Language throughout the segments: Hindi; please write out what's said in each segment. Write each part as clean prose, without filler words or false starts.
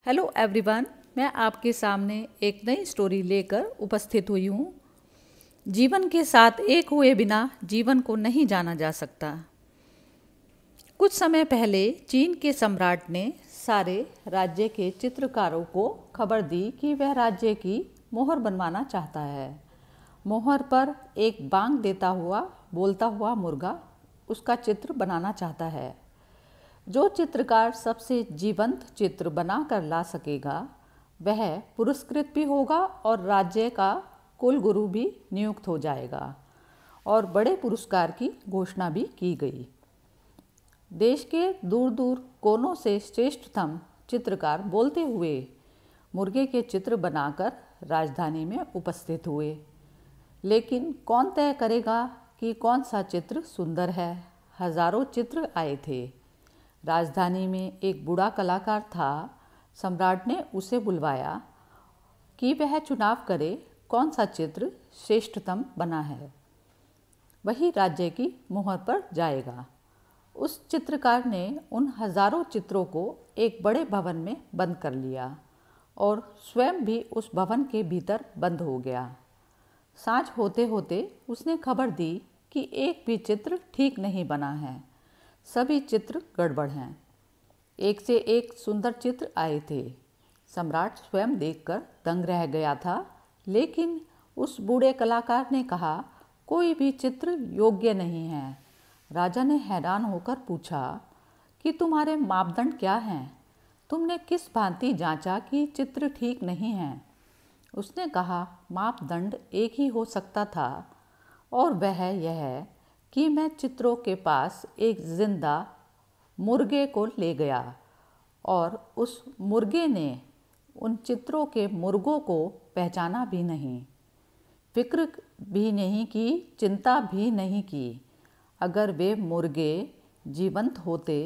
हेलो एवरीवन, मैं आपके सामने एक नई स्टोरी लेकर उपस्थित हुई हूँ। जीवन के साथ एक हुए बिना जीवन को नहीं जाना जा सकता। कुछ समय पहले चीन के सम्राट ने सारे राज्य के चित्रकारों को खबर दी कि वह राज्य की मोहर बनवाना चाहता है। मोहर पर एक बांग देता हुआ बोलता हुआ मुर्गा उसका चित्र बनाना चाहता है। जो चित्रकार सबसे जीवंत चित्र बना कर ला सकेगा वह पुरस्कृत भी होगा और राज्य का कुलगुरु भी नियुक्त हो जाएगा और बड़े पुरस्कार की घोषणा भी की गई। देश के दूर दूर कोनों से श्रेष्ठतम चित्रकार बोलते हुए मुर्गे के चित्र बनाकर राजधानी में उपस्थित हुए। लेकिन कौन तय करेगा कि कौन सा चित्र सुंदर है। हजारों चित्र आए थे। राजधानी में एक बूढ़ा कलाकार था। सम्राट ने उसे बुलवाया कि वह चुनाव करे कौन सा चित्र श्रेष्ठतम बना है, वही राज्य की मोहर पर जाएगा। उस चित्रकार ने उन हजारों चित्रों को एक बड़े भवन में बंद कर लिया और स्वयं भी उस भवन के भीतर बंद हो गया। सांझ होते होते उसने खबर दी कि एक भी चित्र ठीक नहीं बना है, सभी चित्र गड़बड़ हैं। एक से एक सुंदर चित्र आए थे। सम्राट स्वयं देखकर दंग रह गया था, लेकिन उस बूढ़े कलाकार ने कहा कोई भी चित्र योग्य नहीं है। राजा ने हैरान होकर पूछा कि तुम्हारे मापदंड क्या हैं? तुमने किस भांति जांचा कि चित्र ठीक नहीं है? उसने कहा मापदंड एक ही हो सकता था और वह यह है कि मैं चित्रों के पास एक जिंदा मुर्गे को ले गया और उस मुर्गे ने उन चित्रों के मुर्गों को पहचाना भी नहीं, फिक्र भी नहीं की, चिंता भी नहीं की। अगर वे मुर्गे जीवंत होते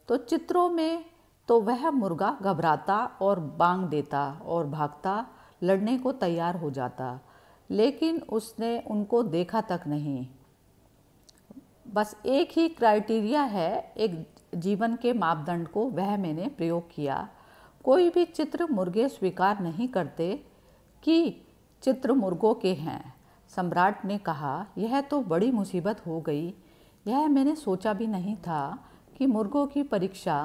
तो चित्रों में तो वह मुर्गा घबराता और बांग देता और भागता, लड़ने को तैयार हो जाता, लेकिन उसने उनको देखा तक नहीं। बस एक ही क्राइटेरिया है एक जीवन के मापदंड को, वह मैंने प्रयोग किया। कोई भी चित्र मुर्गे स्वीकार नहीं करते कि चित्र मुर्गों के हैं। सम्राट ने कहा यह तो बड़ी मुसीबत हो गई। यह मैंने सोचा भी नहीं था कि मुर्गों की परीक्षा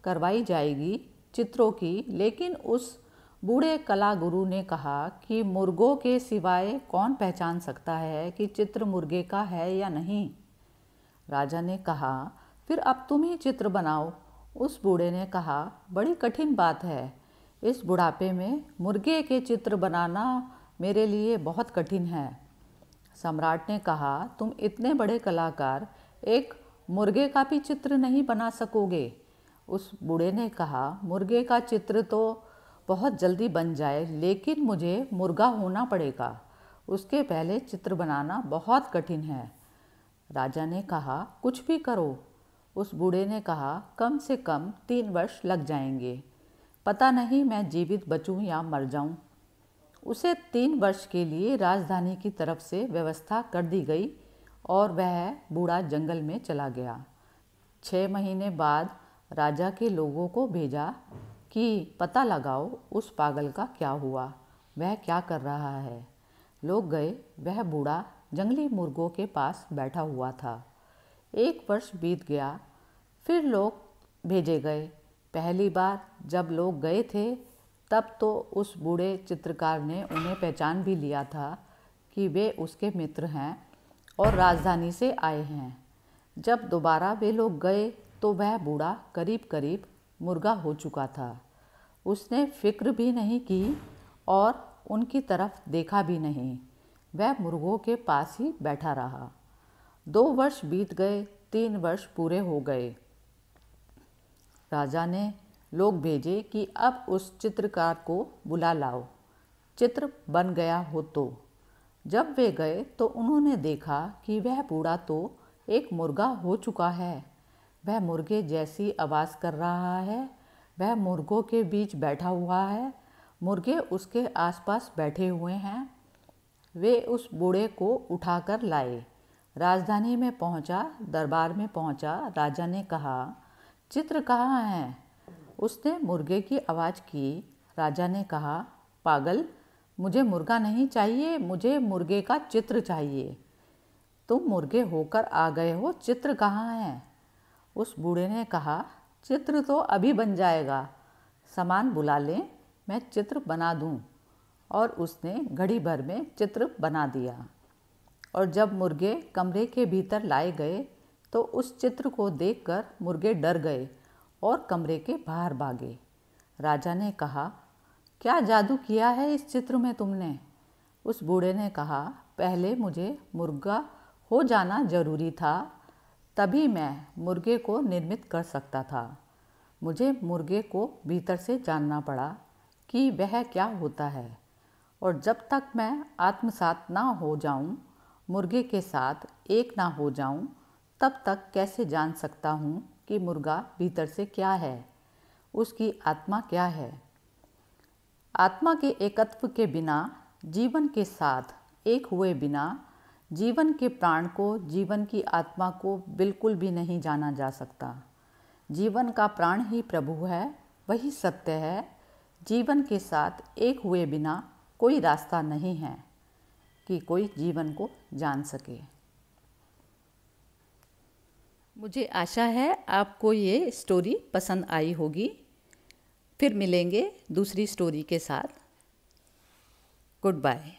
करवाई जाएगी चित्रों की। लेकिन उस बूढ़े कला गुरु ने कहा कि मुर्गों के सिवाय कौन पहचान सकता है कि चित्र मुर्गे का है या नहीं। राजा ने कहा फिर अब तुम ही चित्र बनाओ। उस बूढ़े ने कहा बड़ी कठिन बात है। इस बुढ़ापे में मुर्गे के चित्र बनाना मेरे लिए बहुत कठिन है। सम्राट ने कहा तुम इतने बड़े कलाकार एक मुर्गे का भी चित्र नहीं बना सकोगे। उस बूढ़े ने कहा मुर्गे का चित्र तो बहुत जल्दी बन जाए, लेकिन मुझे मुर्गा होना पड़ेगा। उसके पहले चित्र बनाना बहुत कठिन है। राजा ने कहा कुछ भी करो। उस बूढ़े ने कहा कम से कम 3 वर्ष लग जाएंगे। पता नहीं मैं जीवित बचूं या मर जाऊं। उसे 3 वर्ष के लिए राजधानी की तरफ से व्यवस्था कर दी गई और वह बूढ़ा जंगल में चला गया। 6 महीने बाद राजा के लोगों को भेजा कि पता लगाओ उस पागल का क्या हुआ, वह क्या कर रहा है। लोग गए। वह बूढ़ा जंगली मुर्गों के पास बैठा हुआ था। 1 वर्ष बीत गया। फिर लोग भेजे गए। पहली बार जब लोग गए थे तब तो उस बूढ़े चित्रकार ने उन्हें पहचान भी लिया था कि वे उसके मित्र हैं और राजधानी से आए हैं। जब दोबारा वे लोग गए तो वह बूढ़ा करीब करीब मुर्गा हो चुका था। उसने फिक्र भी नहीं की और उनकी तरफ देखा भी नहीं। वह मुर्गों के पास ही बैठा रहा। 2 वर्ष बीत गए, 3 वर्ष पूरे हो गए। राजा ने लोग भेजे कि अब उस चित्रकार को बुला लाओ, चित्र बन गया हो तो। जब वे गए तो उन्होंने देखा कि वह बूढ़ा तो एक मुर्गा हो चुका है। वह मुर्गे जैसी आवाज़ कर रहा है। वह मुर्गों के बीच बैठा हुआ है। मुर्गे उसके आसपास बैठे हुए हैं। वे उस बूढ़े को उठाकर लाए। राजधानी में पहुंचा, दरबार में पहुंचा। राजा ने कहा चित्र कहाँ हैं? उसने मुर्गे की आवाज़ की। राजा ने कहा, पागल, मुझे मुर्गा नहीं चाहिए, मुझे मुर्गे का चित्र चाहिए। तुम मुर्गे होकर आ गए हो, चित्र कहाँ है? उस बूढ़े ने कहा, चित्र तो अभी बन जाएगा, सामान बुला लें, मैं चित्र बना दूं। और उसने घड़ी भर में चित्र बना दिया। और जब मुर्गे कमरे के भीतर लाए गए तो उस चित्र को देखकर मुर्गे डर गए और कमरे के बाहर भागे। राजा ने कहा, क्या जादू किया है इस चित्र में तुमने? उस बूढ़े ने कहा, पहले मुझे मुर्गा हो जाना जरूरी था, तभी मैं मुर्गे को निर्मित कर सकता था। मुझे मुर्गे को भीतर से जानना पड़ा कि वह क्या होता है, और जब तक मैं आत्मसात ना हो जाऊं, मुर्गे के साथ एक ना हो जाऊं, तब तक कैसे जान सकता हूं कि मुर्गा भीतर से क्या है, उसकी आत्मा क्या है। आत्मा के एकत्व के बिना, जीवन के साथ एक हुए बिना, जीवन के प्राण को, जीवन की आत्मा को बिल्कुल भी नहीं जाना जा सकता। जीवन का प्राण ही प्रभु है, वही सत्य है। जीवन के साथ एक हुए बिना कोई रास्ता नहीं है कि कोई जीवन को जान सके। मुझे आशा है आपको ये स्टोरी पसंद आई होगी। फिर मिलेंगे दूसरी स्टोरी के साथ। Good bye.